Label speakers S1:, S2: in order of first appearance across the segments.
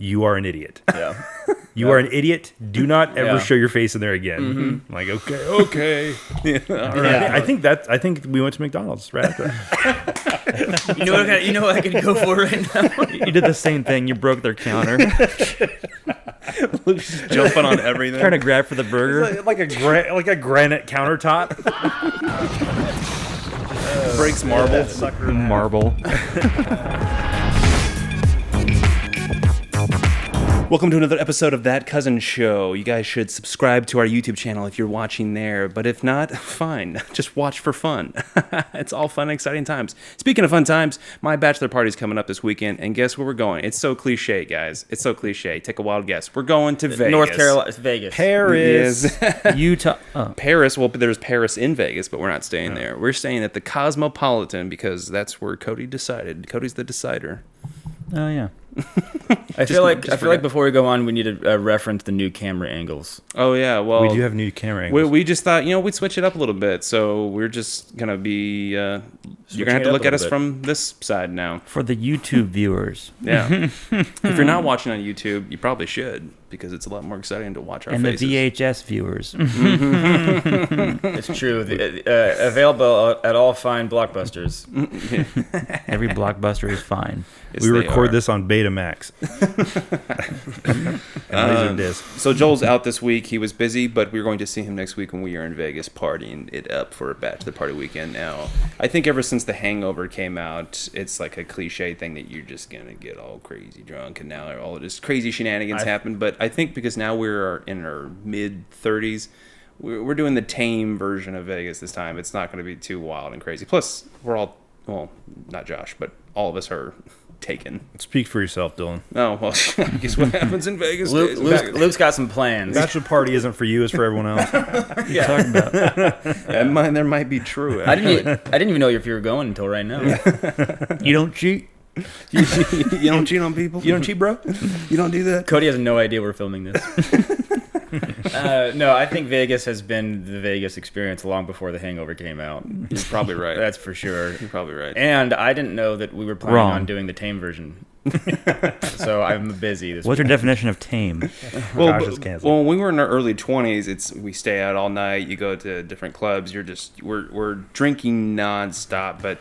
S1: you are an idiot.
S2: Yeah.
S1: You are an idiot. Do not ever show your face in there again.
S2: Mm-hmm.
S1: Like, okay. All right. I think we went to McDonald's right after that.
S2: You know what I could go for right now?
S3: You did the same thing. You broke their counter.
S4: Luke's just jumping on everything.
S3: Trying to grab for the burger.
S1: Like a granite countertop.
S4: Breaks marble.
S3: Marble.
S4: Welcome to another episode of That Cousin Show. You guys should subscribe to our YouTube channel if you're watching there. But if not, fine. Just watch for fun. It's all fun and exciting times. Speaking of fun times, my bachelor party's coming up this weekend. And guess where we're going? It's so cliche, guys. It's so cliche. Take a wild guess. We're going to Vegas.
S2: North Carolina. It's Vegas.
S1: Paris.
S4: Yes.
S3: Utah.
S4: Paris. Well, there's Paris in Vegas, but we're not staying there. We're staying at the Cosmopolitan because that's where Cody decided. Cody's the decider.
S3: Oh, yeah.
S2: I feel like before we go on, we need to reference the new camera angles.
S4: Oh, yeah. Well,
S1: We do have new camera angles.
S4: We just thought, we'd switch it up a little bit. So we're just going to be, you're going to have to look at us from this side now.
S3: For the YouTube viewers.
S4: Yeah. If you're not watching on YouTube, you probably should, because it's a lot more exciting to watch our
S3: and
S4: faces.
S3: the VHS viewers.
S2: It's true. Available at all fine Blockbusters.
S3: Every Blockbuster is fine.
S4: Yes,
S1: we
S4: they
S1: record
S4: are.
S1: this on Betamax. and Laserdisc.
S4: So Joel's out this week. He was busy, but we're going to see him next week when we are in Vegas partying it up for a bachelor party weekend. Now, I think ever since The Hangover came out, it's like a cliche thing that you're just going to get all crazy drunk, and now all of this crazy shenanigans happen. But I think because now we're in our mid-30s, we're doing the tame version of Vegas this time. It's not going to be too wild and crazy. Plus, we're all, well, not Josh, but all of us are taken.
S1: Speak for yourself, Dillon.
S4: Oh, well, I guess what happens in Vegas stays in Vegas.
S2: Luke's got some plans.
S1: Bachelor party isn't for you; it's for everyone else.
S3: What are you talking about?
S4: That might be true.
S2: I didn't even know if you were going until right now.
S3: You don't cheat?
S4: You don't cheat on people?
S1: You don't cheat, bro.
S4: You don't do that?
S2: Cody has no idea we're filming this. No, I think Vegas has been the Vegas experience long before The Hangover came out.
S4: You're probably right.
S2: That's for sure.
S4: You're probably right.
S2: And I didn't know that we were planning
S3: Wrong.
S2: on doing the tame version. So I'm busy this
S3: What's
S2: week.
S3: your definition of tame?
S1: Josh is canceled.
S4: Well, when we were in our early 20s, we stay out all night. You go to different clubs. We're drinking nonstop, but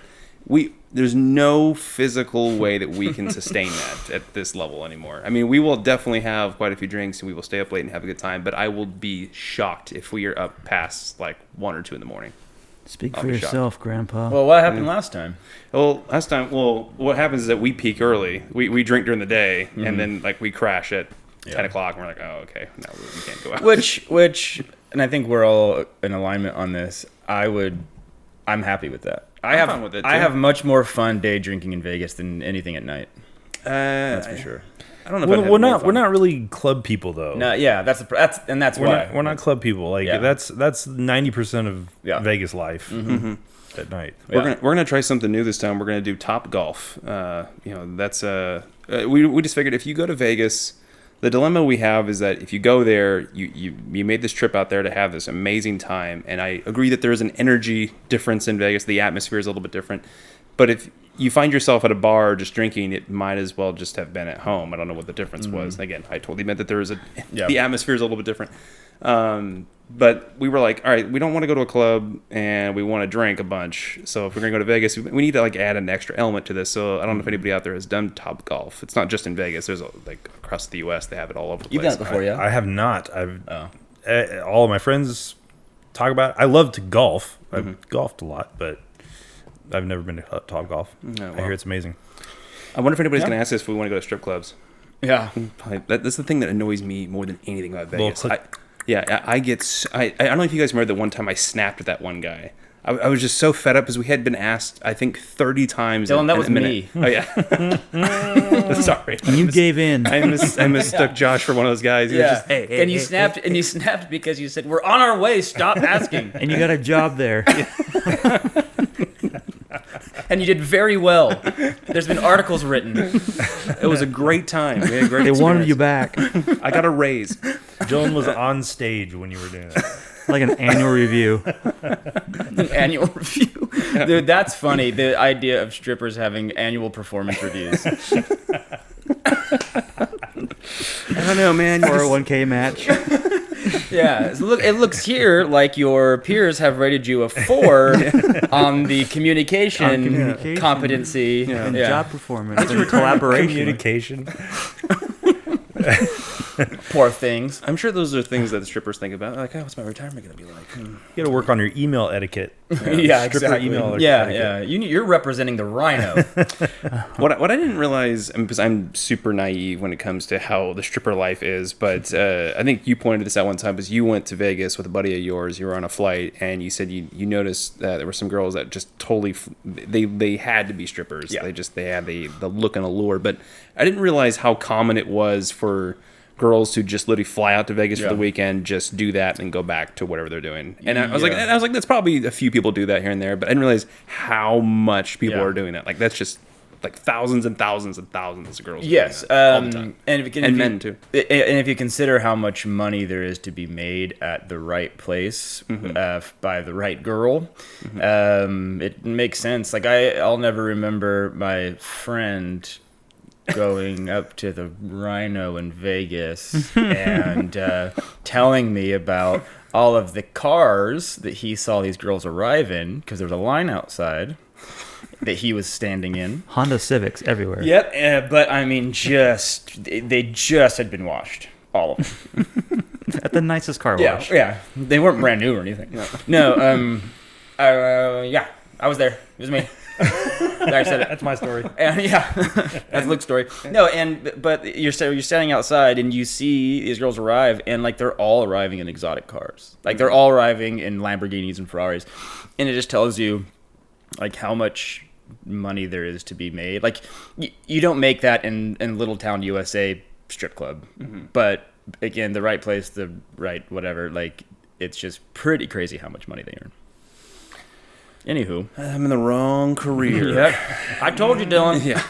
S4: there's no physical way that we can sustain that at this level anymore. I mean, we will definitely have quite a few drinks and we will stay up late and have a good time, but I will be shocked if we are up past like 1 or 2 in the morning.
S3: Speak
S4: I'll
S3: for
S4: be
S3: yourself, Grandpa.
S2: Well, what happened last time?
S4: What happens is that we peak early. We drink during the day, and then like we crash at 10 o'clock, and we're like, oh, okay, no, we can't go out.
S2: Which, and I think we're all in alignment on this. I'm happy with that.
S4: I'm fine with it, too.
S2: I have much more fun day drinking in Vegas than anything at night. That's for sure.
S4: I don't know.
S1: Well,
S4: if
S1: we're not really club people though.
S2: No, yeah, that's why
S1: We're not club people. Like
S2: Yeah.
S1: that's 90% of
S2: Yeah.
S1: Vegas life at night.
S4: We're gonna try something new this time. We're gonna do Top Golf. That's we just figured if you go to Vegas, the dilemma we have is that if you go there, you made this trip out there to have this amazing time, and I agree that there is an energy difference in Vegas. The atmosphere is a little bit different, but if you find yourself at a bar just drinking, it might as well just have been at home. I don't know what the difference was. Again, I totally meant that there is the atmosphere is a little bit different. But we were like, all right, we don't want to go to a club and we want to drink a bunch. So if we're going to go to Vegas, we need to like add an extra element to this. So I don't know if anybody out there has done Top Golf. It's not just in Vegas. There's like across the U.S. They have it all over the place.
S2: You've done it before, yeah?
S1: I have not. All of my friends talk about it. I love to golf. I've golfed a lot, but I've never been to Top Golf. I hear it's amazing.
S4: I wonder if anybody's going to ask us if we want to go to strip clubs.
S2: Yeah.
S4: That's the thing that annoys me more than anything about Vegas.
S1: Well,
S4: I don't know if you guys remember the one time I snapped at that one guy. I was just so fed up because we had been asked, I think, 30 times.
S2: Dylan, that was
S4: a minute.
S2: me.
S4: Oh, yeah. Sorry.
S3: You gave in.
S4: I mistook Josh for one of those guys. He was just, hey,
S2: and you snapped because you said, we're on our way, stop asking.
S3: And you got a job there.
S2: And you did very well. There's been articles written.
S4: it was a great time. We had a great
S3: They wanted
S4: experience.
S3: you back.
S4: I got a raise.
S1: Dylan was on stage when you were doing it.
S3: Like an annual review.
S2: An annual review. Dude, that's funny. The idea of strippers having annual performance reviews.
S4: I don't know, man.
S3: 401k match.
S2: Yeah, so it looks here like your peers have rated you a 4 on the communication competency
S3: And job performance and collaboration.
S1: Communication.
S2: Poor things.
S4: I'm sure those are things that the strippers think about. Like, oh, what's my retirement going to be like?
S1: You got to work on your email etiquette.
S2: Yeah,
S1: Stripper
S2: exactly.
S1: email
S2: Yeah,
S1: etiquette.
S2: yeah. You're representing the rhino.
S4: What I didn't realize, because I'm super naive when it comes to how the stripper life is, but I think you pointed this out one time, because you went to Vegas with a buddy of yours. You were on a flight, and you said you noticed that there were some girls that just totally they had to be strippers.
S2: Yeah.
S4: They had the look and allure. But I didn't realize how common it was for girls to just literally fly out to Vegas for the weekend, just do that, and go back to whatever they're doing. And I was like, that's probably a few people do that here and there, but I didn't realize how much people are doing that. Like, that's just like thousands and thousands and thousands of girls.
S2: Yes,
S4: doing that all the time.
S2: and
S4: men too.
S2: And if you consider how much money there is to be made at the right place by the right girl, it makes sense. Like I'll never remember my friend going up to the Rhino in Vegas and telling me about all of the cars that he saw these girls arrive in, because there was a line outside that he was standing in.
S3: Honda Civics everywhere.
S2: Yep, but I mean, they just had been washed, all of them.
S3: At the nicest car wash.
S2: Yeah, they weren't brand new or anything. No, I was there. It was me. I said it.
S1: That's my story.
S2: Yeah, that's Luke's story. No, but you're standing outside and you see these girls arrive, and like they're all arriving in exotic cars. Like they're all arriving in Lamborghinis and Ferraris, and it just tells you like how much money there is to be made. Like you don't make that in Little Town USA strip club, but again, the right place, the right whatever. Like it's just pretty crazy how much money they earn. Anywho,
S4: I'm in the wrong career.
S2: Yep. I told you, Dillon.
S4: Yeah.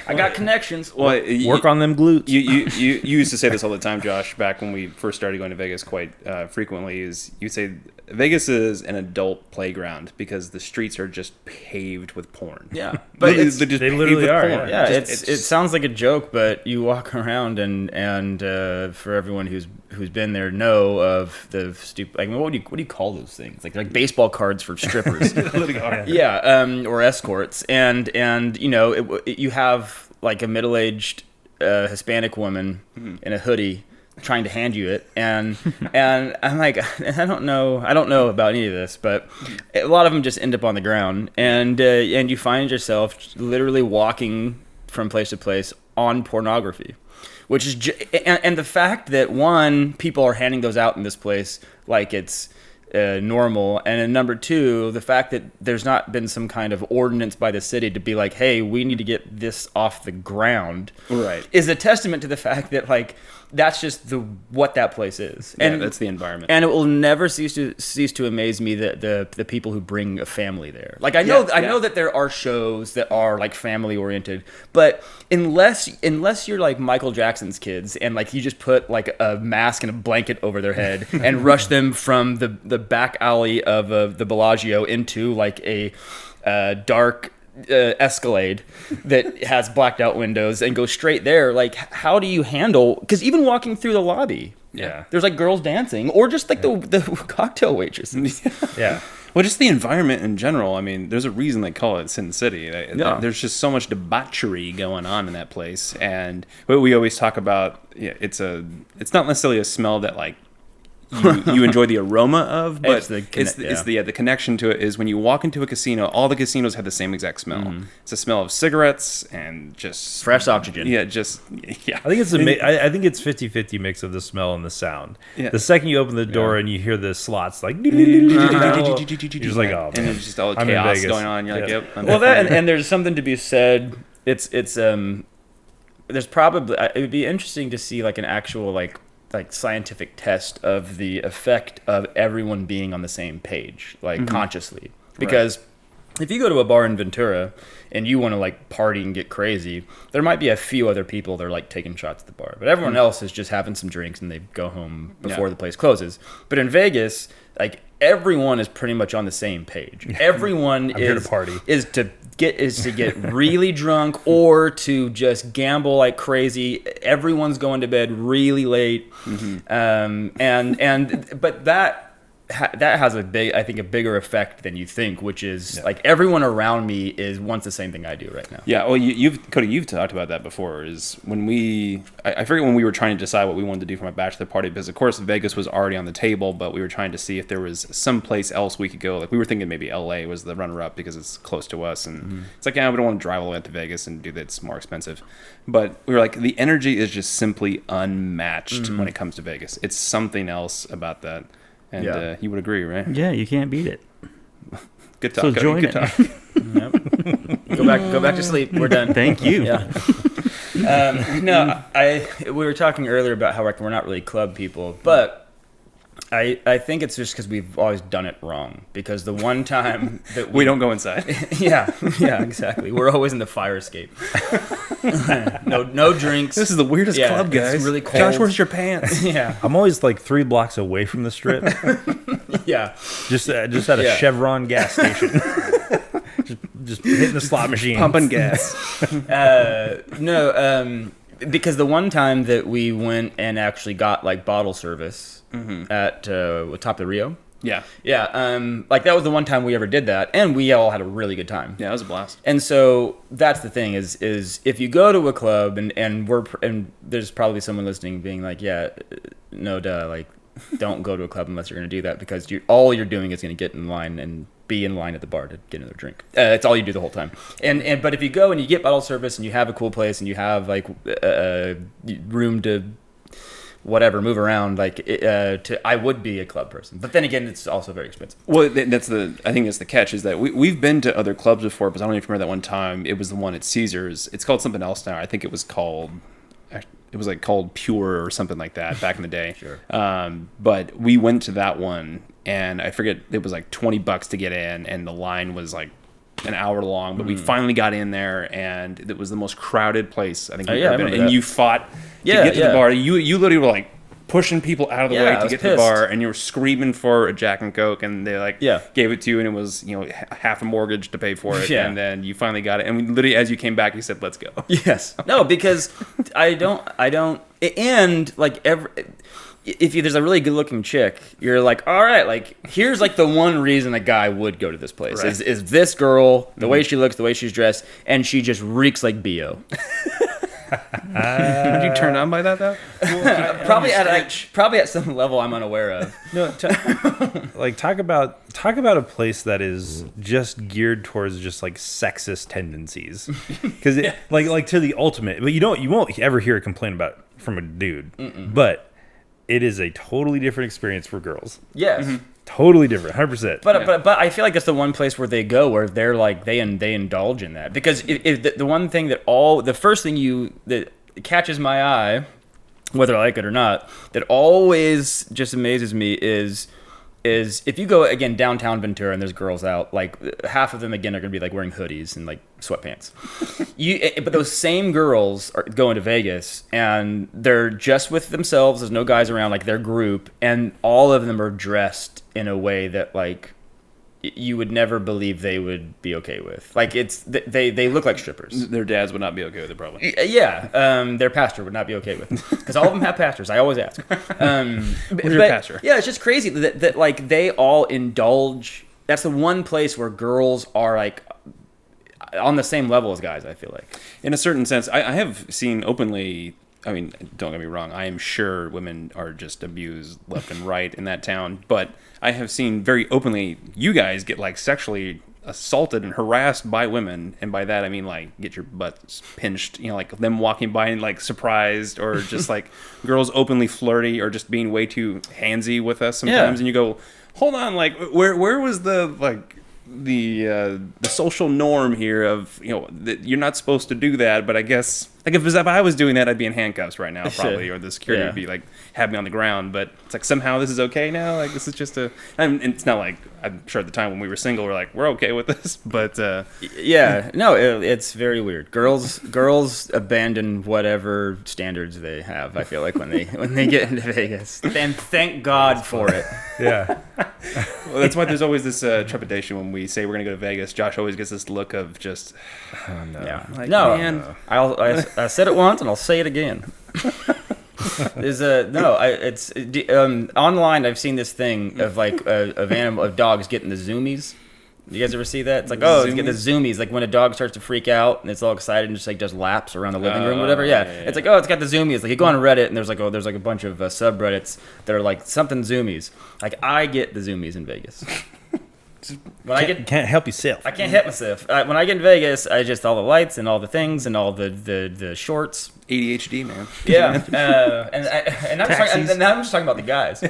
S2: I got connections.
S4: Well,
S1: Work on them glutes.
S4: You used to say this all the time, Josh, back when we first started going to Vegas quite frequently, is you say Vegas is an adult playground because the streets are just paved with porn.
S2: Yeah, but
S4: They
S1: they literally are,
S4: porn.
S2: yeah,
S4: Just-
S2: it sounds like a joke, but you walk around and for everyone who's been there know of the stupid. Like, what do you call those things? Like baseball cards for strippers. Yeah, or escorts, and you know you have like a middle-aged Hispanic woman in a hoodie trying to hand you it, and I'm like, I don't know about any of this, but a lot of them just end up on the ground, and you find yourself literally walking from place to place on pornography, which is and the fact that one, people are handing those out in this place like it's normal, and then number two, the fact that there's not been some kind of ordinance by the city to be like, hey, we need to get this off the ground,
S4: right,
S2: is a testament to the fact that like that's just what that place is, and
S4: that's the environment,
S2: and it will never cease to amaze me that the people who bring a family there. Like I know that there are shows that are like family oriented, but unless you're like Michael Jackson's kids and like you just put like a mask and a blanket over their head and rush them from the back alley of the Bellagio into like a dark Escalade that has blacked out windows and go straight there, like how do you handle, because even walking through the lobby, there's like girls dancing or just like the cocktail waitresses.
S1: Yeah.
S4: Well, just the environment in general. I mean, there's a reason they call it Sin City. There's just so much debauchery going on in that place, and what we always talk about, it's not necessarily a smell that like you enjoy the aroma of, but it's the connection to it is when you walk into a casino, all the casinos have the same exact smell. It's a smell of cigarettes and just
S2: fresh oxygen.
S4: Yeah.
S1: I think it's I think it's 50-50 mix of the smell and the sound.
S4: Yeah.
S1: The second you open the door and you hear the slots like you're just like, oh man,
S4: and it's just all the
S1: I'm in
S4: chaos
S1: Vegas.
S4: going on. You're like,
S1: Yeah.
S4: yep. I'm
S2: Well,
S4: definitely-
S2: and there's something to be said. There's probably, it would be interesting to see like an actual like scientific test of the effect of everyone being on the same page, like consciously. Because if you go to a bar in Ventura and you want to like party and get crazy, there might be a few other people that are like taking shots at the bar, but everyone else is just having some drinks and they go home before the place closes. But in Vegas, like everyone is pretty much on the same page. Everyone
S1: I'm here to party.
S2: is to get really drunk or to just gamble like crazy. Everyone's going to bed really late, but that has a bigger effect than you think, which is like everyone around me wants the same thing I do right now.
S4: Yeah, well, Cody, you've talked about that before. Is when I forget when we were trying to decide what we wanted to do for my bachelor party, because of course Vegas was already on the table, but we were trying to see if there was someplace else we could go. Like we were thinking maybe LA was the runner-up because it's close to us, and it's like, yeah, we don't want to drive all the way out to Vegas and do that. It's more expensive. But we were like, the energy is just simply unmatched when it comes to Vegas. It's something else about that. And you would agree, right?
S3: Yeah, you can't beat it.
S4: Good talk.
S3: So join
S4: Good
S3: it.
S4: talk.
S2: Yep. Go back to sleep. We're done.
S3: Thank you.
S2: Yeah. We were talking earlier about how we're not really club people, but I think it's just because we've always done it wrong. Because the one time that
S4: we don't go inside.
S2: yeah, exactly. We're always in the fire escape. No drinks.
S4: This is the weirdest club, guys.
S2: It's really cold.
S4: Josh, where's your pants?
S2: Yeah.
S1: I'm always like 3 blocks away from the strip.
S2: Yeah.
S1: Just at a Chevron gas station. just hitting the slot machine.
S4: Pumping gas.
S2: Because the one time that we went and actually got like bottle service at top of the Rio.
S4: Yeah.
S2: Like that was the one time we ever did that, and we all had a really good time.
S4: Yeah, it was a blast.
S2: And so that's the thing is if you go to a club and there's probably someone listening being like, yeah, no duh, like don't go to a club unless you're going to do that, because all you're doing is going to get in line and be in line at the bar to get another drink. That's all you do the whole time. But if you go and you get bottle service and you have a cool place and you have like room to whatever move around, like I would be a club person. But then again, it's also very expensive.
S4: Well, I think that's the catch, is that we've been to other clubs before, but I don't even remember that one time. It was the one at Caesars. It's called something else now. I think it was called Pure or something like that back in the day.
S2: Sure.
S4: But we went to that one, and I forget, it was like $20 to get in, and the line was like an hour long. But we finally got in there, and it was the most crowded place I think we've ever been. And you fought to get to the bar. You literally were like pushing people out of the way to get to the bar, and you were screaming for a Jack and Coke, and they gave it to you, and it was half a mortgage to pay for it, and then you finally got it, and we literally, as you came back, you said, "Let's go."
S2: Yes. No, because I don't, and like if there's a really good looking chick, you're like, all right, like here's like the one reason a guy would go to this place is this girl, the way she looks, the way she's dressed, and she just reeks like BO.
S4: Would you turn on by that though?
S2: Probably at some level I'm unaware of.
S1: No, talk about a place that is just geared towards just like sexist tendencies, because like to the ultimate. But you won't ever hear a complaint about from a dude. But it is a totally different experience for girls.
S2: Yes.
S1: Totally different, 100%.
S2: But I feel like that's the one place where they go where they're like they indulge in that, because if the one thing the first thing that catches my eye, whether I like it or not, that always just amazes me is if you go again downtown Ventura and there's girls out, like half of them again are gonna be like wearing hoodies and like sweatpants. But those same girls are going to Vegas and they're just with themselves. There's no guys around, like their group, and all of them are dressed in a way that like you would never believe they would be okay with. Like they look like strippers.
S4: Their dads would not be okay with it, probably.
S2: Yeah, their pastor would not be okay with it, because all of them have pastors. I always ask.
S4: Who's your pastor?
S2: Yeah, it's just crazy that like they all indulge. That's the one place where girls are like on the same level as guys, I feel like.
S4: In a certain sense, I have seen openly. I mean, don't get me wrong, I am sure women are just abused left and right in that town, but I have seen very openly you guys get like sexually assaulted and harassed by women, and by that I mean like get your butts pinched, like them walking by and like surprised, or just like girls openly flirty or just being way too handsy with us sometimes, and you go, hold on, like where was the like the social norm here of that you're not supposed to do that, but I guess like if I was doing that, I'd be in handcuffs right now probably, or the security would be like have me on the ground. But it's like somehow this is okay now. Like this is just and it's not like, I'm sure at the time when we were single we're like we're okay with this, but
S2: it's very weird. Girls abandon whatever standards they have, I feel like, when they get into Vegas, and thank God for it.
S1: Yeah.
S4: Well, that's why there's always this trepidation when we say we're gonna go to Vegas. Josh always gets this look of just, oh no,
S2: Yeah.
S4: like,
S2: No,
S4: man.
S2: I said it once and I'll say it again. Online. I've seen this thing of like of dogs getting the zoomies. You guys ever see that? It's like, it's getting the zoomies. Like when a dog starts to freak out and it's all excited and just like does laps around the living room, or whatever. Yeah. It's like, it's got the zoomies. Like you go on Reddit and there's like a bunch of subreddits that are like something zoomies. Like I get the zoomies in Vegas.
S1: Can't help yourself.
S2: I can't help myself. When I get in Vegas, I just all the lights and all the things and all the shorts.
S4: ADHD, man.
S2: Yeah, and I'm just talking about the guys.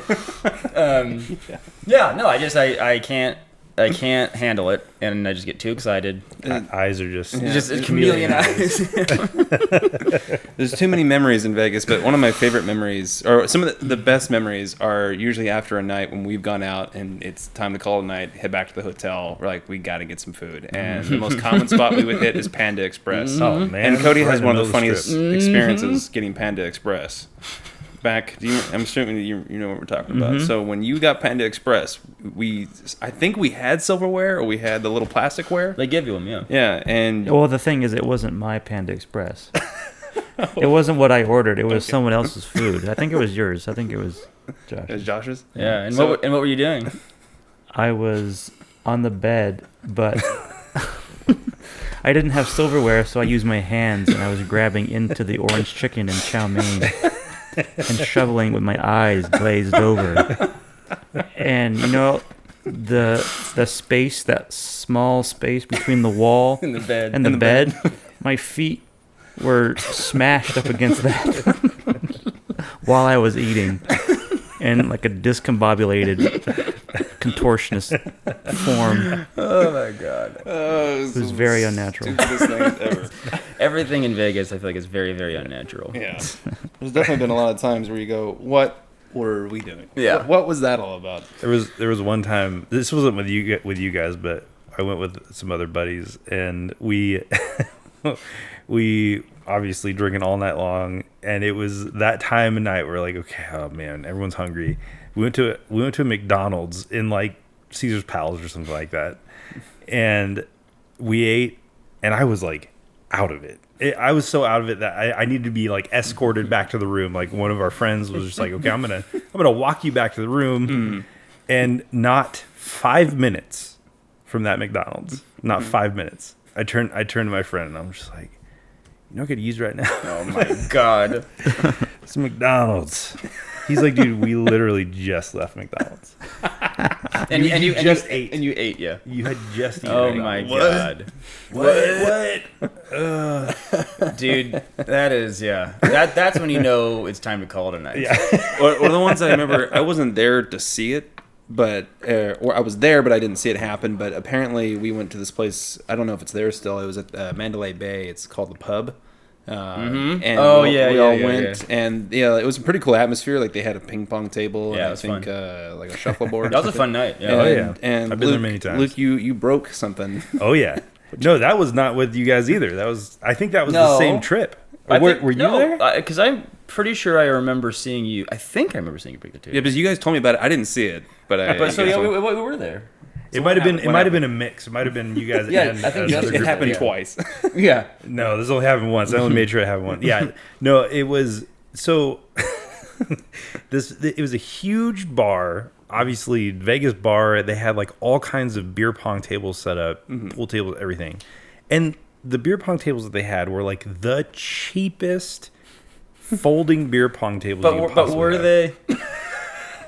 S2: I can't handle it, and I just get too excited.
S1: Eyes are just
S2: chameleon eyes.
S4: There's too many memories in Vegas, but one of my favorite memories, or some of the best memories, are usually after a night when we've gone out and it's time to call it a night, head back to the hotel. We're like, we got to get some food, and the most common spot we would hit is Panda Express.
S1: Oh man!
S4: And Cody has
S1: Right
S4: one
S1: in
S4: of the funniest
S1: strip.
S4: experiences getting Panda Express. I'm assuming you know what we're talking about. So when you got Panda Express, I think we had silverware, or we had the little plasticware.
S2: They give you them, yeah.
S4: Yeah, and
S3: Well, the thing is, it wasn't my Panda Express. It wasn't what I ordered. It was someone else's food. I think it was yours. I think it was Josh.
S4: it was Josh's.
S2: Yeah, and what were you doing?
S3: I was on the bed, but I didn't have silverware, so I used my hands, and I was grabbing into the orange chicken and chow mein and shoveling with my eyes glazed over. And the space, that small space between the wall
S2: In the bed.
S3: and the bed, my feet were smashed up against that while I was eating, in like a discombobulated contortionist form.
S2: Oh my god.
S3: It was very unnatural.
S4: Stupidest thing ever.
S2: Everything in Vegas, I feel like, is very, very unnatural.
S4: Yeah. There's definitely been a lot of times where you go, what were we doing?
S2: Yeah.
S4: What was that all about?
S1: There was one time. This wasn't with you guys, but I went with some other buddies, and we obviously drinking all night long, and it was that time of night where like, okay, oh man, everyone's hungry. We went to a McDonald's in like Caesar's Palace or something like that, and we ate, and I was like out of it. I was so out of it that I needed to be like escorted back to the room. Like one of our friends was just like, okay, I'm gonna walk you back to the room, and not 5 minutes from that McDonald's, not 5 minutes. I turned to my friend and I'm just like, you know what I could use right now?
S2: Oh my god.
S1: It's McDonald's. He's like, dude, we literally just left McDonald's.
S2: And you
S1: just ate.
S2: And you ate, yeah.
S1: You had just eaten.
S2: Oh my god.
S1: What?
S2: Dude, that is, yeah. That's when you know it's time to call it a night.
S1: Yeah.
S4: One of the ones I remember, I wasn't there to see it, but or I was there, but I didn't see it happen. But apparently, we went to this place. I don't know if it's there still. It was at Mandalay Bay. It's called the Pub. And we all went, and it was a pretty cool atmosphere. Like they had a ping pong table, and
S2: Yeah, it
S4: I
S2: was
S4: think
S2: fun.
S4: like a shuffleboard.
S2: That was a fun night. Yeah.
S1: Oh, yeah.
S4: And
S1: I've been
S4: Luke,
S1: there many times.
S4: Luke, you broke something.
S1: Oh yeah. No, that was not with you guys either. I think that was the same trip. Were you there?
S2: Because I'm pretty sure I remember seeing you. I think I remember seeing you break the table.
S4: Yeah, because you guys told me about it. I didn't see it, but
S2: we were there.
S1: It might have been. It might have been a mix. It might have been you guys.
S2: Yeah,
S1: and
S2: I think
S1: another
S2: it
S1: group.
S4: happened
S2: Yeah.
S4: twice.
S2: Yeah.
S1: No, this only happened once. I only made sure it happened once. Yeah. No, it was so. It was a huge bar. Obviously, Vegas bar. They had like all kinds of beer pong tables set up, pool tables, everything, and the beer pong tables that they had were like the cheapest folding beer pong tables.
S2: But were they?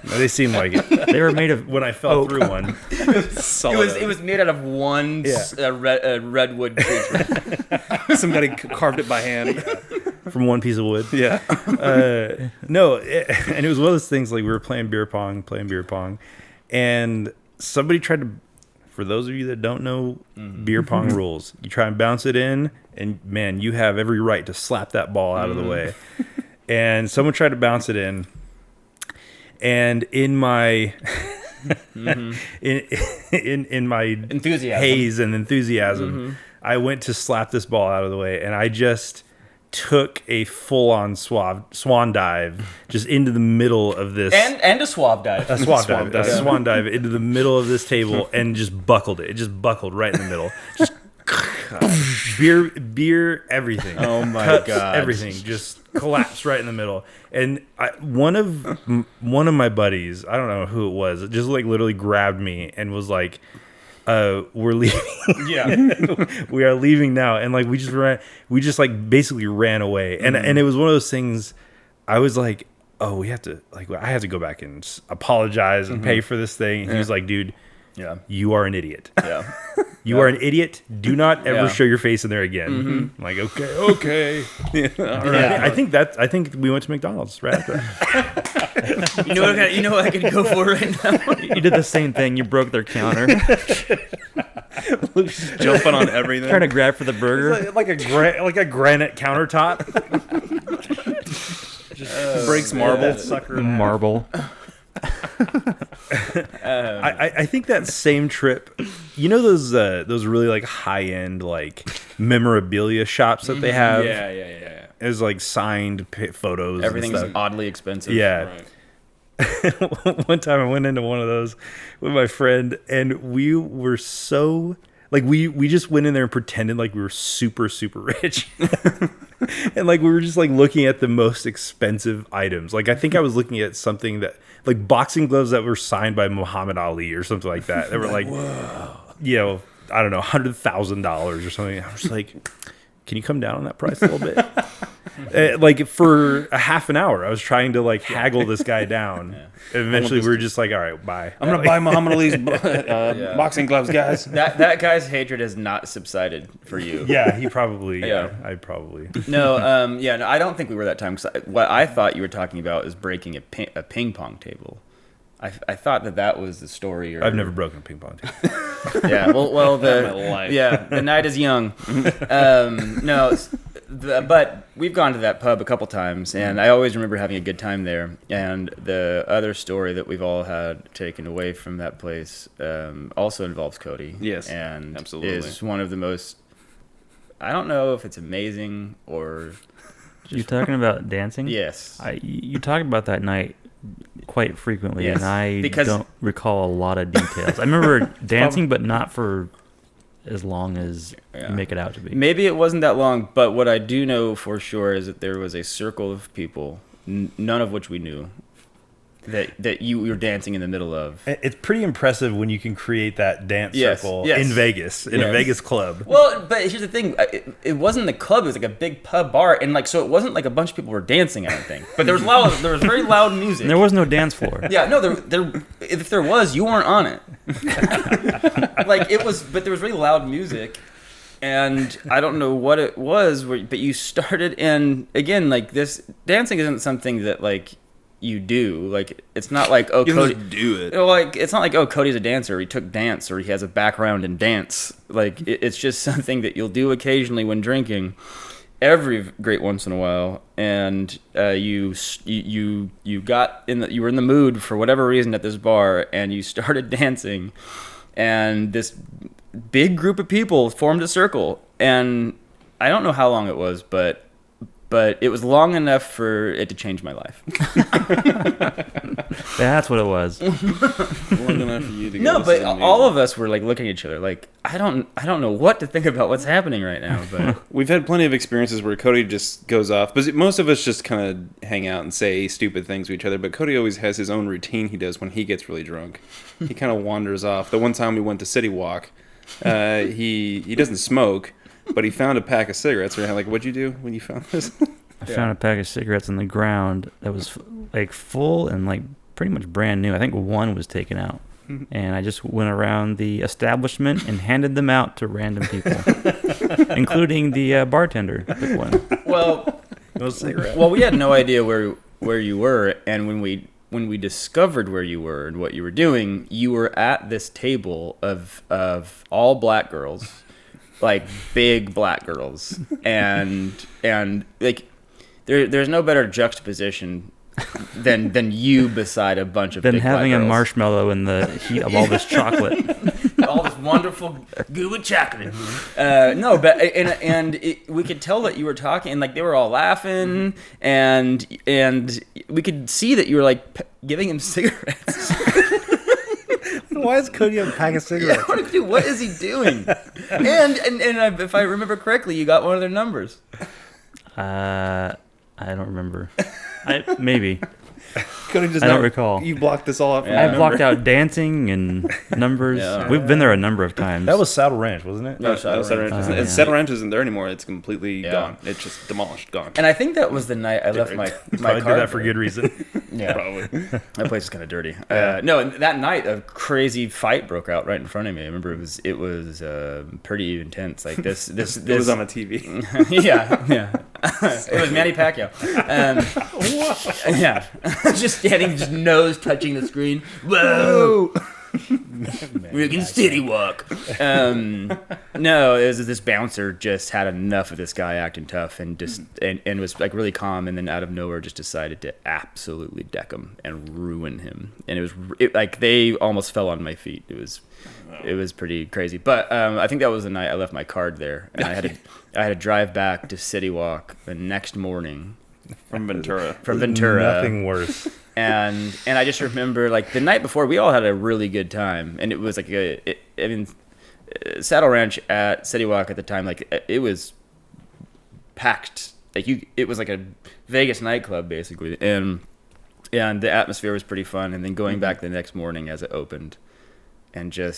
S1: They seemed like it.
S3: They were made of
S1: When I fell through one,
S2: It was made out of one redwood tree.
S1: somebody
S4: Carved it by hand.
S1: from one piece of wood.
S4: Yeah.
S1: And it was one of those things like we were playing beer pong, and somebody tried to. For those of you that don't know beer pong rules, you try and bounce it in, and man, you have every right to slap that ball out of the way. And someone tried to bounce it in, and in my in my
S2: Enthusiasm.
S1: haze and enthusiasm, I went to slap this ball out of the way, and I just took a full-on swan dive just into the middle of this
S2: and a swab dive.
S1: A swan dive into the middle of this table and just buckled it. It just buckled right in the middle. Just beer, everything.
S2: Oh my
S1: Cups,
S2: god,
S1: everything just collapsed right in the middle. And one of my buddies, I don't know who it was, it just like literally grabbed me and was like, we're leaving.
S2: Yeah.
S1: We are leaving now. And like we just like basically ran away. And it was one of those things. I was like, oh, we have to, like, I have to go back and apologize and pay for this thing. And he was like, dude, you are an idiot.
S2: Yeah.
S1: You are an idiot. Do not ever show your face in there again. I'm like, okay. All right. I think we went to McDonald's right after that.
S2: You know what I could go for right now?
S3: You did the same thing. You broke their counter.
S4: Jumping on everything.
S3: Trying to grab for the burger.
S1: like a granite countertop.
S4: Just breaks marble.
S1: Sucker
S3: Marble.
S1: I think that same trip, you know those really like high end like memorabilia shops that they have.
S4: Yeah.
S1: It's like signed photos.
S2: Everything's
S1: and stuff.
S2: oddly expensive.
S1: Yeah.
S4: Right.
S1: One time I went into one of those with my friend, and we were so like we just went in there and pretended like we were super super rich. And like we were just like looking at the most expensive items. Like I think I was looking at something that like boxing gloves that were signed by Muhammad Ali or something like that. They were like, whoa, you know, I don't know, $100,000 or something. I was like, can you come down on that price a little bit? Like for a half an hour, I was trying to like haggle this guy down. Yeah. And eventually, we were just like, all right, bye.
S4: I'm gonna buy Muhammad Ali's boxing gloves, guys.
S2: That guy's hatred has not subsided for you.
S1: Yeah, he probably. Yeah, I probably.
S2: No, I don't think we were that time. Cause what I thought you were talking about is breaking a ping pong table. I thought that was the story. Or,
S1: I've never broken a ping pong table.
S2: Yeah, well, the night is young. But we've gone to that pub a couple times, and I always remember having a good time there. And the other story that we've all had taken away from that place also involves Cody.
S4: Yes,
S2: and
S4: absolutely.
S2: Is one of the most. I don't know if it's amazing or.
S3: You talking about dancing?
S2: Yes.
S3: You talk about that night quite frequently,
S2: yes,
S3: and I don't recall a lot of details. I remember dancing, but not for as long as you make it out to be.
S2: Maybe it wasn't that long, but what I do know for sure is that there was a circle of people, none of which we knew, that you were dancing in the middle of.
S1: It's pretty impressive when you can create that dance circle in Vegas, in a Vegas club.
S2: Well, but here's the thing. It wasn't the club. It was like a big pub bar. And like, so it wasn't like a bunch of people were dancing, I don't think. But there was very loud music.
S3: And there was no dance floor.
S2: Yeah, no, if there was, you weren't on it. Like, it was, but there was really loud music. And I don't know what it was, but you started, and again, like, this dancing isn't something that, like, you do. Like, it's not like, oh, Cody
S4: do it.
S2: You know, like, it's not like, oh, Cody's a dancer, he took dance, or he has a background in dance. Like, it's just something that you'll do occasionally when drinking, every great once in a while. And you were in the mood for whatever reason at this bar, and you started dancing, and this big group of people formed a circle, and I don't know how long it was, but it was long enough for it to change my life.
S3: That's what it was.
S4: Long enough for you to
S2: no, but all of us were like looking at each other like, I don't know what to think about what's happening right now. But
S4: we've had plenty of experiences where Cody just goes off, but most of us just kind of hang out and say stupid things to each other. But Cody always has his own routine he does when he gets really drunk. He kind of wanders off. The one time we went to City Walk, he doesn't smoke, but he found a pack of cigarettes. We're like, what'd you do when you found this?
S3: I found a pack of cigarettes on the ground that was like full and like pretty much brand new. I think one was taken out. And I just went around the establishment and handed them out to random people, including the bartender. Took one.
S2: Well,
S1: no cigarette.
S2: Well, we had no idea where you were, and when we discovered where you were and what you were doing, you were at this table of all black girls. Like big black girls, and like there's no better juxtaposition than you beside a bunch of big
S3: having
S2: black girls.
S3: A marshmallow in the heat of all this chocolate.
S2: All this wonderful goo with chocolate. No, but we could tell that you were talking, and like they were all laughing, and we could see that you were like giving him cigarettes.
S1: Why is Cody a pack of cigarettes?
S2: Yeah, what is he doing? And if I remember correctly, you got one of their numbers.
S3: I don't remember. Maybe.
S4: Cody does
S3: I don't recall.
S4: You blocked this all out.
S3: I blocked out dancing and numbers.
S2: Yeah.
S3: We've been there a number of times.
S1: That was Saddle Ranch, wasn't it?
S2: No,
S4: Saddle Ranch.
S3: yeah.
S4: Saddle Ranch isn't there anymore. It's completely
S2: Yeah.
S4: gone. It's just demolished, gone.
S2: And I think that was the night I left my
S1: Probably
S2: car.
S1: did that for good reason.
S2: Yeah,
S4: Probably.
S2: that place is kind of dirty. No, and that night a crazy fight broke out right in front of me. I remember it was pretty intense. Like this
S4: It was on a TV.
S2: yeah. It was Manny Pacquiao. Yeah, just nose touching the screen. Whoa. Riggin City Walk. No, it was this bouncer just had enough of this guy acting tough and just and was like really calm, and then out of nowhere just decided to absolutely deck him and ruin him. And it was like they almost fell on my feet. It was pretty crazy. But I think that was the night I left my card there, and I had to drive back to City Walk the next morning
S4: From Ventura.
S1: Nothing worse.
S2: And I just remember, like, the night before, we all had a really good time. And it was like, Saddle Ranch at City Walk at the time, like, it was packed. Like, it was like a Vegas nightclub, basically. And the atmosphere was pretty fun. And then going back the next morning as it opened, and you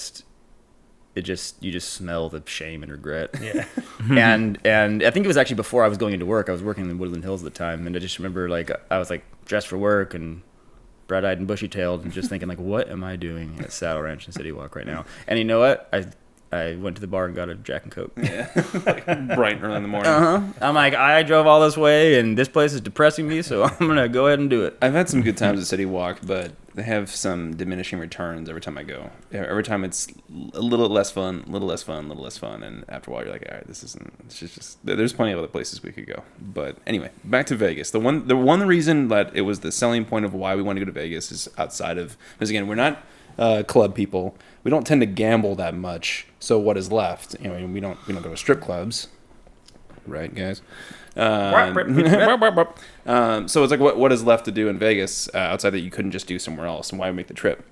S2: just smell the shame and regret.
S1: Yeah.
S2: and I think it was actually before I was going into work. I was working in Woodland Hills at the time, and I just remember, like, I was like dressed for work and bright-eyed and bushy-tailed, and just thinking, like, what am I doing at Saddle Ranch and City Walk right now? And you know what? I went to the bar and got a Jack and Coke.
S4: Yeah. Bright and early in the morning.
S2: I'm like, I drove all this way, and this place is depressing me, so I'm gonna go ahead and do it.
S4: I've had some good times at City Walk, but they have some diminishing returns every time I go. Every time it's a little less fun, and after a while you're like, all right, this isn't. It's just there's plenty of other places we could go. But anyway, back to Vegas. The one reason that it was the selling point of why we want to go to Vegas is outside of, because again, we're not club people. We don't tend to gamble that much. So what is left? You know, we don't go to strip clubs, right, guys? So it's like what is left to do in Vegas outside that you couldn't just do somewhere else, and why make the trip?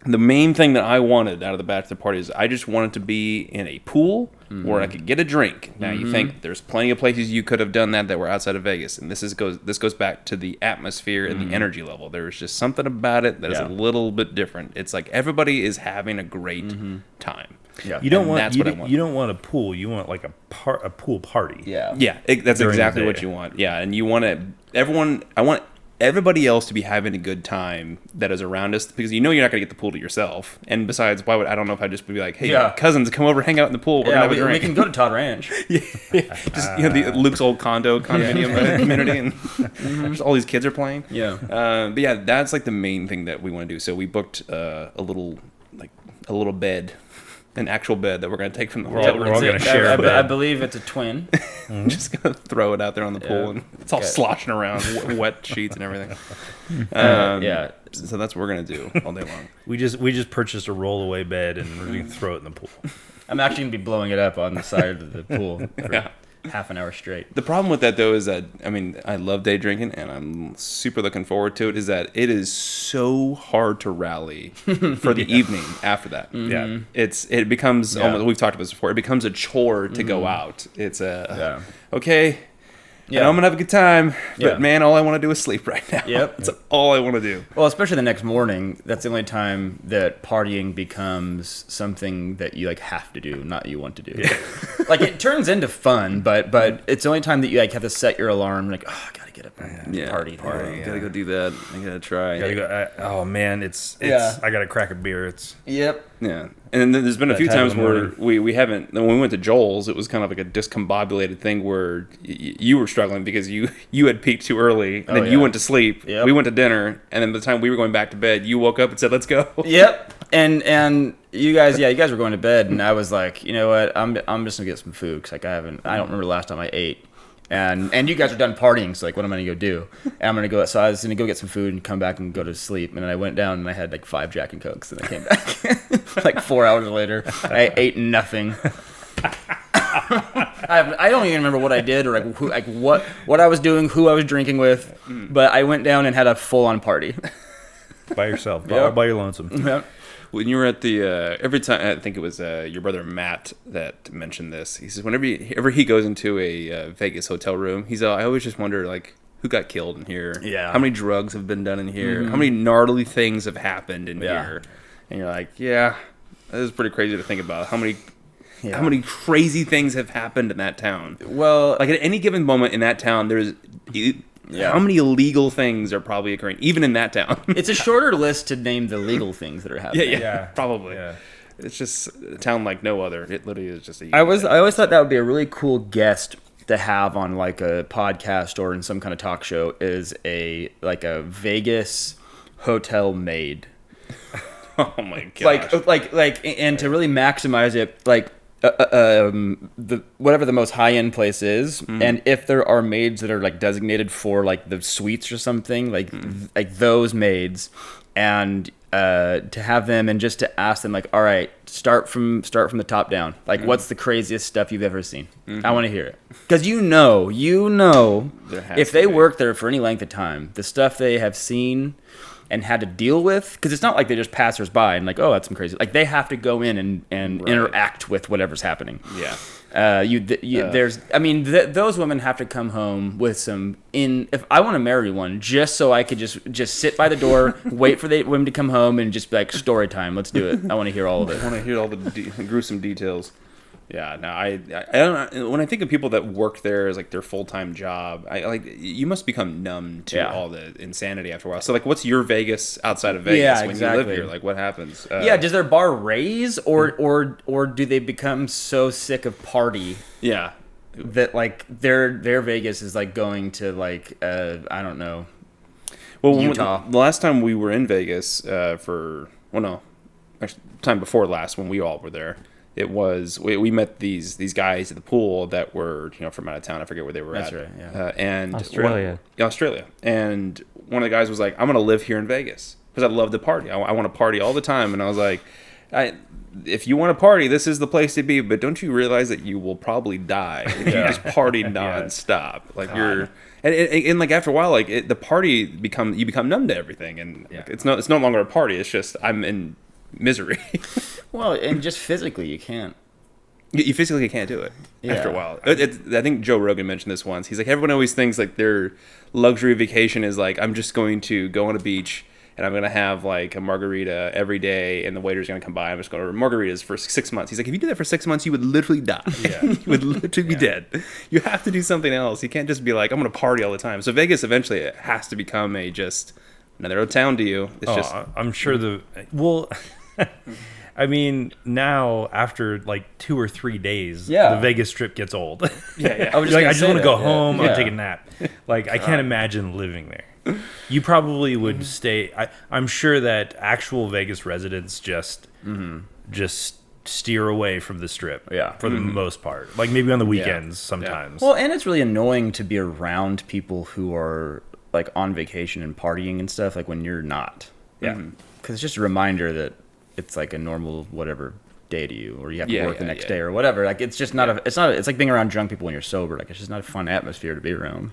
S4: The main thing that I wanted out of the bachelor party is I just wanted to be in a pool where I could get a drink. Now you think there's plenty of places you could have done that were outside of Vegas, and this goes back to the atmosphere and the energy level. There's just something about it that is a little bit different. It's like everybody is having a great time.
S2: Yeah,
S1: You don't
S4: And
S1: want
S4: that's what I want.
S1: You don't want a pool. You want like a pool party.
S2: yeah.
S4: Yeah, that's
S1: During
S4: exactly
S1: the
S4: what
S1: day.
S4: you want. Yeah, and you want I want everybody else to be having a good time that is around us, because you know you're not going to get the pool to yourself. And besides, I don't know if I'd just be like, hey, cousins, come over, hang out in the pool. We're going to have a
S2: we
S4: drink.
S2: can go to Todd Ranch.
S4: Just, Luke's old condominium community, and just all these kids are playing.
S2: Yeah.
S4: But yeah, that's like the main thing that we want to do. So we booked a little bed, an actual bed that we're going to take from the hotel.
S1: We're all going to share a bed.
S2: I believe it's a twin.
S4: Just going to throw it out there on the pool, and it's all sloshing around, wet sheets and everything.
S2: Yeah.
S4: So that's what we're going to do all day long.
S1: We just purchased a rollaway bed and we're going to throw it in the pool.
S2: I'm actually going to be blowing it up on the side of the pool for half an hour straight.
S4: The problem with that, though, is that, I mean, I love day drinking, and I'm super looking forward to it, is that it is so hard to rally for the evening after that.
S1: Yeah.
S4: It becomes, almost, we've talked about this before, it becomes a chore to go out. It's okay, I know I'm going to have a good time, but man, all I want to do is sleep right now.
S2: Yep.
S4: That's all I want to do.
S2: Well, especially the next morning, that's the only time that partying becomes something that you like have to do, not you want to do. Like it turns into fun, but it's the only time that you like have to set your alarm. Like, oh, I gotta get up and party.
S4: Gotta go do that. I gotta try.
S1: Gotta go, oh man, it's
S2: Yeah.
S1: I gotta crack a beer.
S2: Yep.
S4: Yeah, and then there's been a few
S1: type
S4: times
S1: of
S4: where
S1: morning.
S4: we haven't. When we went to Joel's, it was kind of like a discombobulated thing where you were struggling because you had peaked too early, and then you went to sleep.
S2: Yep.
S4: We went to dinner, and then by the time we were going back to bed, you woke up and said, "Let's go."
S2: Yep. And you guys were going to bed, and I was like, you know what, I'm just gonna get some food because like I don't remember the last time I ate. And you guys are done partying, so like, what am I gonna go do? And I'm gonna go. So I was gonna go get some food and come back and go to sleep. And then I went down and I had like 5 Jack and Cokes, and I came back like 4 hours later. I ate nothing. I don't even remember what I did or like what I was doing, who I was drinking with, but I went down and had a full-on party
S1: By yourself,
S2: Yep.
S1: by your lonesome.
S2: Yep.
S4: When you were at the every time, I think it was your brother Matt that mentioned this. He says whenever he goes into a Vegas hotel room, I always just wonder like who got killed in here.
S2: Yeah.
S4: How many drugs have been done in here? How many gnarly things have happened in here? And you're like, yeah, that is pretty crazy to think about. How many crazy things have happened in that town?
S2: Well,
S4: Like at any given moment in that town, how many illegal things are probably occurring, even in that town?
S2: it's a shorter list to name the legal things that are happening.
S1: Yeah.
S4: Probably.
S1: Yeah.
S4: It's just a town like no other. It literally is just a.
S2: I always thought that would be a really cool guest to have on like a podcast or in some kind of talk show is a Vegas hotel maid.
S4: Oh my gosh.
S2: Like and to really maximize it, like whatever the most high end place is, and if there are maids that are like designated for like the suites or something, like those maids, and to have them and just to ask them like, all right, start from the top down. Like, what's the craziest stuff you've ever seen? I want to hear it because you know, if they work there for any length of time, the stuff they have seen and had to deal with, because it's not like they just passers by and like, oh, that's some crazy. Like they have to go in and
S4: Right.
S2: interact with whatever's happening.
S4: Yeah.
S2: Those women have to come home with some. If I want to marry one, just so I could just sit by the door, wait for the women to come home, and just be like, story time. Let's do it. I want to hear all of
S4: I
S2: it.
S4: want to hear all the gruesome details. Yeah, no, I don't know. When I think of people that work there as like their full-time job, you must become numb to all the insanity after a while. So like, what's your Vegas outside of Vegas
S2: Yeah,
S4: when you live
S2: exactly.
S4: here? Like, what happens?
S2: Does their bar raise or do they become so sick of party
S4: Yeah.
S2: that like their Vegas is like going to like I don't know.
S4: Well,
S2: Utah.
S4: The last time we were in Vegas time before last when we all were there, it was we met these guys at the pool that were from out of town. I forget where they were
S2: That's
S4: at.
S2: right, yeah.
S4: And
S3: Australia.
S4: Australia. And one of the guys was like, "I'm gonna live here in Vegas because I love to party. I want to party all the time." And I was like, if you want to party, this is the place to be. But don't you realize that you will probably die if you just party nonstop? Like you're. And like after a while, like the party you become numb to everything, and like, it's no longer a party. It's just I'm in misery.
S2: Well, and just physically, you can't.
S4: You physically can't do it after a while. I think Joe Rogan mentioned this once. He's like, everyone always thinks like their luxury vacation is like, I'm just going to go on a beach and I'm going to have like a margarita every day and the waiter's going to come by. I'm just going to order margaritas for 6 months. He's like, if you did that for 6 months, you would literally die. Yeah. You would literally be dead. You have to do something else. You can't just be like, I'm going to party all the time. So Vegas eventually it has to become just another town to you. It's
S1: I'm sure I mean, now after like 2 or 3 days, the Vegas Strip gets old.
S4: Yeah.
S1: I just want to go home. I'm take a nap. Like I can't imagine living there. You probably would stay. I'm sure that actual Vegas residents just steer away from the Strip. For the most part. Like maybe on the weekends sometimes.
S2: Well, and it's really annoying to be around people who are like on vacation and partying and stuff. Like when you're not. Yeah. Because it's just a reminder that it's like a normal whatever day to you, or you have to work the next day or whatever. Like it's just not it's like being around drunk people when you're sober. Like it's just not a fun atmosphere to be around.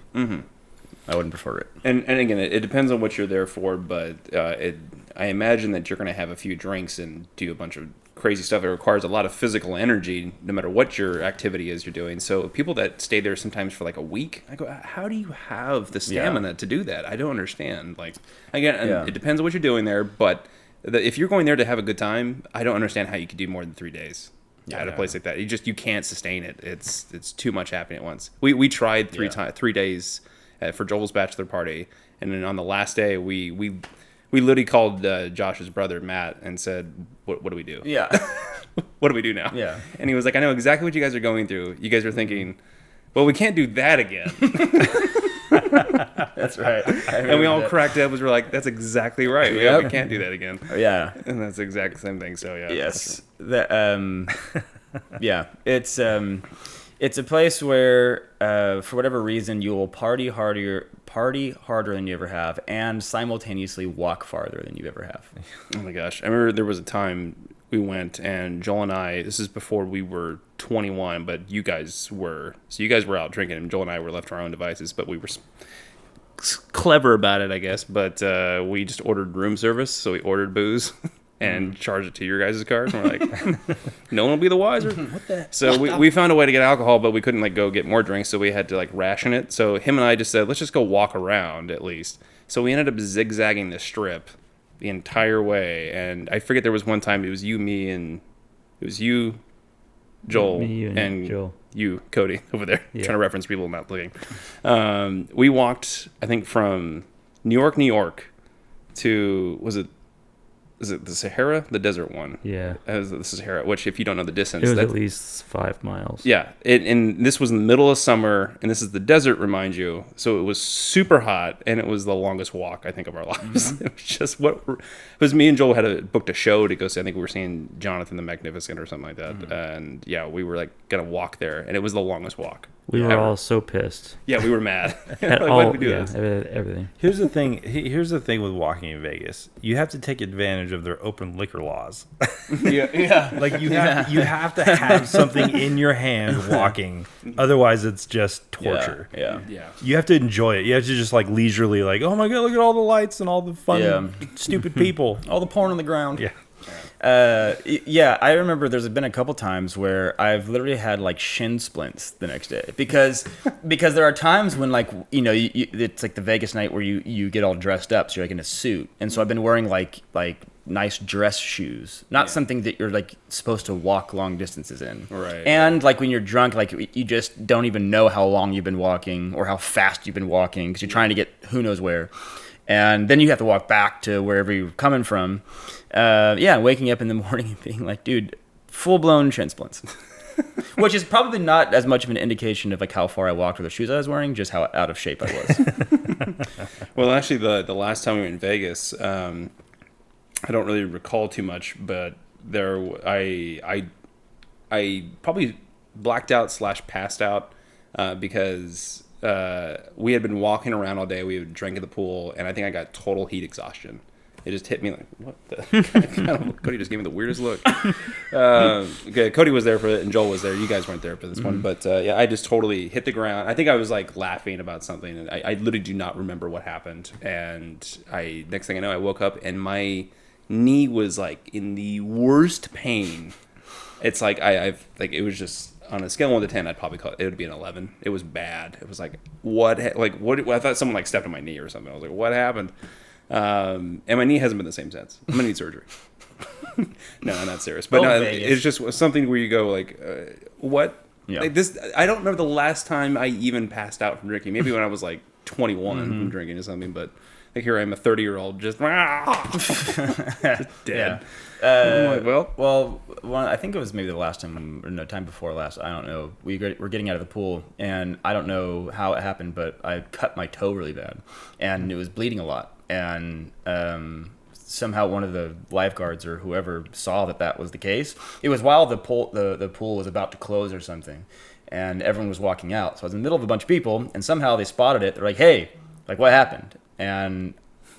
S2: I wouldn't prefer it.
S4: And again, it depends on what you're there for, but I imagine that you're going to have a few drinks and do a bunch of crazy stuff. It requires a lot of physical energy, no matter what your activity is you're doing. So people that stay there sometimes for like a week, I go, how do you have the stamina to do that? I don't understand. Like again, it depends on what you're doing there, but if you're going there to have a good time, I don't understand how you could do more than 3 days at a place like that. You can't sustain it. It's too much happening at once. We tried 3 days for Joel's bachelor party, and then on the last day we literally called Josh's brother Matt and said, "What do we do?
S2: Yeah,
S4: what do we do now?"
S2: Yeah,
S4: and he was like, "I know exactly what you guys are going through. You guys are thinking, well, we can't do that again."
S2: That's right.
S4: And we all cracked up. We're like, "That's exactly right. We can't do that again."
S2: Yeah,
S4: and that's the exact same thing. So yeah.
S2: Yes. It's It's a place where, for whatever reason, you will party harder than you ever have, and simultaneously walk farther than you ever have.
S4: Oh my gosh. I remember there was a time we went, and Joel and I, this is before we were 21, but you guys were. So you guys were out drinking, and Joel and I were left to our own devices, but we were clever about it, I guess. But we just ordered room service, so we ordered booze. And charge it to your guys' card. And we're like, no one will be the wiser. What the? So we found a way to get alcohol, but we couldn't like go get more drinks, so we had to like ration it. So him and I just said, let's just go walk around at least. So we ended up zigzagging the strip the entire way. And I forget there was one time it was you, me, and it was you, Joel,
S3: Me, you, and Joel.
S4: You, Cody, over there,
S3: Yeah.
S4: trying to reference people not looking. We walked, I think, from New York to is it the Sahara? The desert one.
S3: Yeah.
S4: The Sahara, which if you don't know the distance.
S3: It was at least 5 miles.
S4: Yeah. And this was in the middle of summer, and this is the desert, remind you. So it was super hot, and it was the longest walk, I think, of our lives. It was just it was me and Joel had booked a show to go see. I think we were seeing Jonathan the Magnificent or something like that. And yeah, we were like going to walk there, and it was the longest walk.
S3: We were all so pissed.
S4: Yeah, we were mad.
S3: At
S4: Like,
S3: all,
S4: why did we do this?
S3: everything.
S1: Here's the thing. Here's the thing with walking in Vegas. You have to take advantage of their open liquor laws.
S2: Yeah.
S1: Like you have to have something in your hand walking. Otherwise, it's just torture.
S2: Yeah.
S4: Yeah.
S1: You have to enjoy it. You have to just like leisurely, like, oh my god, look at all the lights and all the fun, stupid people.
S2: All the porn on the ground.
S1: Yeah.
S2: Yeah, I remember there's been a couple times where I've literally had like shin splints the next day because there are times when like it's like the Vegas night where you get all dressed up, so you're like in a suit, and so I've been wearing like nice dress shoes, not something that you're like supposed to walk long distances in.
S4: Right.
S2: And like when you're drunk, like you just don't even know how long you've been walking or how fast you've been walking because you're trying to get who knows where. And then you have to walk back to wherever you're coming from. Waking up in the morning and being like, dude, full-blown shin splints. Which is probably not as much of an indication of like how far I walked or the shoes I was wearing, just how out of shape I was.
S4: Well, actually, the last time we were in Vegas, I don't really recall too much, but I probably blacked out / passed out because we had been walking around all day. We had drank at the pool, and I think I got total heat exhaustion. It just hit me like, what the? Cody just gave me the weirdest look. Okay, Cody was there for it, and Joel was there. You guys weren't there for this one. But yeah, I just totally hit the ground. I think I was like laughing about something, and I literally do not remember what happened. And next thing I know, I woke up, and my knee was like in the worst pain. It's like I've like it was just on a scale of 1 to 10, I'd probably call it would be an 11. It was bad. It was like what? I thought someone like stepped on my knee or something. I was like, what happened? And my knee hasn't been the same since. I'm gonna need surgery. No, I'm not serious. But no, it's just something where you go like, what?
S2: Yeah.
S4: Like this, I don't remember the last time I even passed out from drinking. Maybe when I was like 21 from drinking or something. But like here I am, a 30-year-old, just dead.
S2: Yeah.
S4: I'm like,
S2: well, I think it was maybe the last time, or no, time before last. I don't know. We're getting out of the pool, and I don't know how it happened, but I cut my toe really bad, and it was bleeding a lot. And somehow one of the lifeguards or whoever saw that was the case. It was while the pool was about to close or something, and everyone was walking out. So I was in the middle of a bunch of people, and somehow they spotted it. They're like, "Hey, like what happened?" And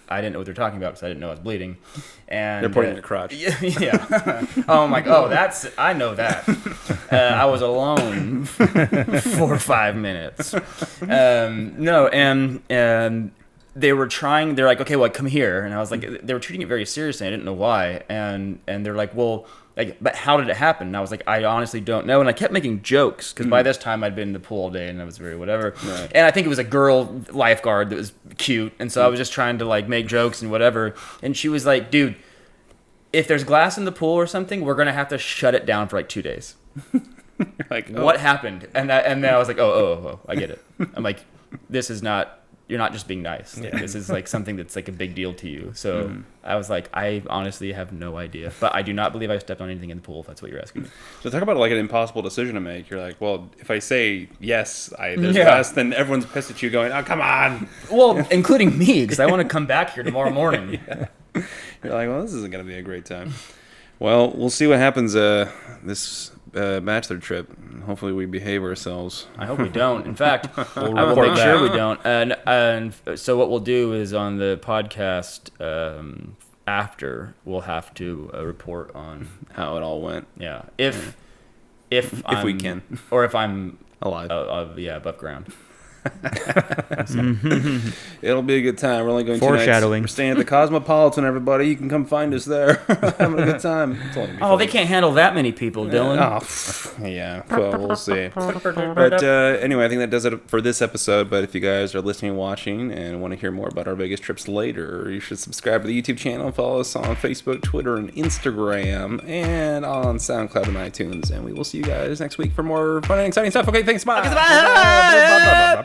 S2: I didn't know what they're talking about because I didn't know I was bleeding. And
S4: they're pointing at your crotch.
S2: Yeah. Oh my. Oh, I know that. I was alone for 5 minutes. No, and they're like, okay, well, come here. And I was like, they were treating it very seriously. I didn't know why. And they're like, well, like, but how did it happen? And I was like, I honestly don't know. And I kept making jokes because by this time I'd been in the pool all day and I was very whatever. Right. And I think it was a girl lifeguard that was cute. And so I was just trying to like make jokes and whatever. And she was like, dude, if there's glass in the pool or something, we're going to have to shut it down for like 2 days.
S4: Like,
S2: what happened? And then I was like, oh, I get it. I'm like, this is not, you're not just being nice. Like, this is like something that's like a big deal to you. So I was like, I honestly have no idea. But I do not believe I stepped on anything in the pool, if that's what you're asking me.
S4: So talk about like an impossible decision to make. You're like, well, if I say yes, there's less, then everyone's pissed at you going, oh, come on.
S2: Well, including me, because I want to come back here tomorrow morning.
S4: You're like, well, this isn't going to be a great time. Well, we'll see what happens this bachelor trip. Hopefully, we behave ourselves.
S2: I hope we don't. In fact,
S1: We'll
S2: I will
S1: report
S2: make sure
S1: back.
S2: we don't. And so what we'll do is on the podcast after we'll have to report on
S4: How it all went.
S2: if
S4: If we
S2: I'm-
S4: can.
S2: or if I'm
S4: Alive.
S2: above ground.
S4: It'll be a good time. We're only going 2 nights.
S3: Foreshadowing.
S4: We're staying at the Cosmopolitan, everybody. You can come find us there. Having a good time. It's only gonna be
S2: Oh,
S4: fun.
S2: they can't handle that many people, Dylan.
S4: Yeah. Well, we'll see. But anyway, I think that does it for this episode. But if you guys are listening and watching and want to hear more about our Vegas trips later, you should subscribe to the YouTube channel. Follow us on Facebook, Twitter, and Instagram, and on SoundCloud and iTunes. And we will see you guys next week for more fun and exciting stuff. Okay, thanks. Bye.
S2: Bye.